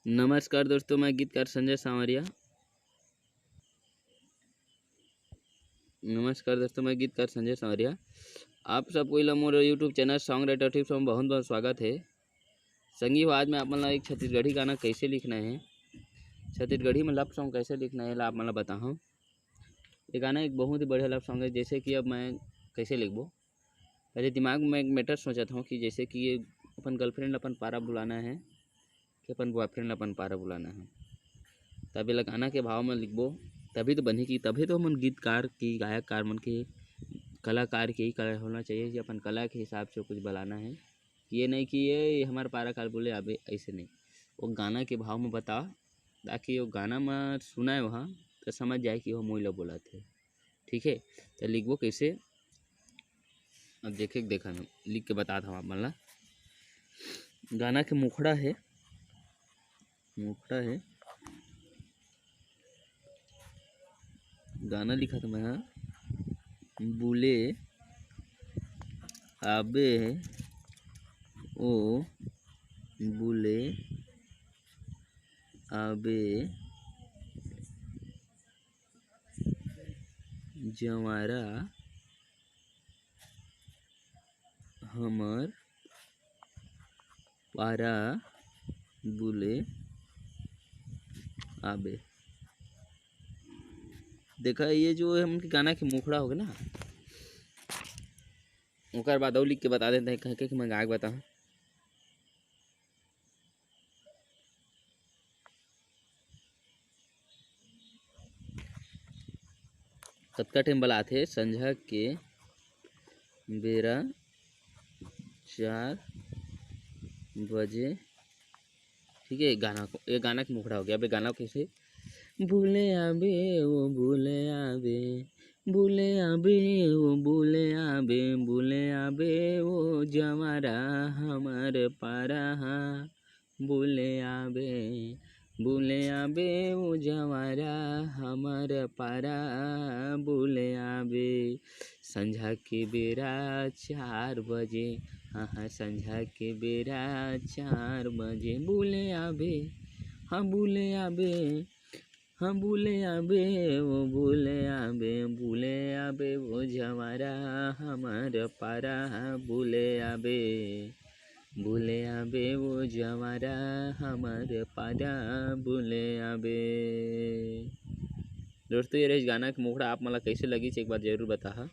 नमस्कार दोस्तों, मैं गीतकार संजय सांवरिया। आप सबको ला मोर YouTube channel song writer tips में बहुत बहुत स्वागत है। संगी हो, आज मैं आप मन ला एक छत्तीसगढ़ी गाना कैसे लिखना है, छत्तीसगढ़ी में लव सॉन्ग कैसे लिखना है ला आप मन ला बताऊँ। ये गाना एक बहुत ही बढ़िया लव सॉन्ग है। जैसे कि अब मैं कैसे लिखबो, पहले दिमाग में एक मैटर सोचता हूँ कि जैसे कि ये अपन गर्लफ्रेंड अपन पारा बुलाना है कि अपन बॉयफ्रेंड अपन पारा बुलाना है, तभी ला गाना के भाव में लिखबो तभी तो बनी की, तभी तो मन गीतकार की गायककार मन के कलाकार के ही कला होना चाहिए कि अपन कला के हिसाब से कुछ बनाना है। ये नहीं कि ये हमारे पारा काल बोले अबे, ऐसे नहीं। वो गाना के भाव में बता, ताकि वो गाना में सुनाए वहाँ तो समझ जाए कि वो मोइला बोला थे। ठीक है, तो लिखबो कैसे, अब देखा ना लिख के बताता हूँ आप मन ला। गाना के मुखड़ा है गाना लिखा था मैं, हाँ। बुले आबे ओ बुले आबे जवारा हमर पारा बुले आबे। देखा, ये जो हम गाना के मुखड़ा हो गया ना, ओकर बाद और लिख के बता देते हैं कह के कि मैं गायक बताऊँ। कतका टाइम बलाथे, संझा के बेरा 4 बजे। ठीक है, ये गाना का मुखड़ा हो गया। अब ये गाना कैसे, भूले आबे ओ भूले आबे, भूले आबे ओ भूले आबे, भूले आबे ओ जवारा हमार पारा, भूले आबे ओ जवारा हमार पारा, भूले आबे संझा के बेरा 4 बजे। हाँ, संझा के बेरा 4 बजे भूले आबे, हाँ भूले आबे, हाँ भूले आबे वो भूले आबे, भूले आबे वो जवारा हमार पारा, भूले आबे वो जवारा हमार पारा, भूले आबे। दोस्तों, ये रही गाना के मुखड़ा। आप मला कैसे लगी एक बार जरूर बता।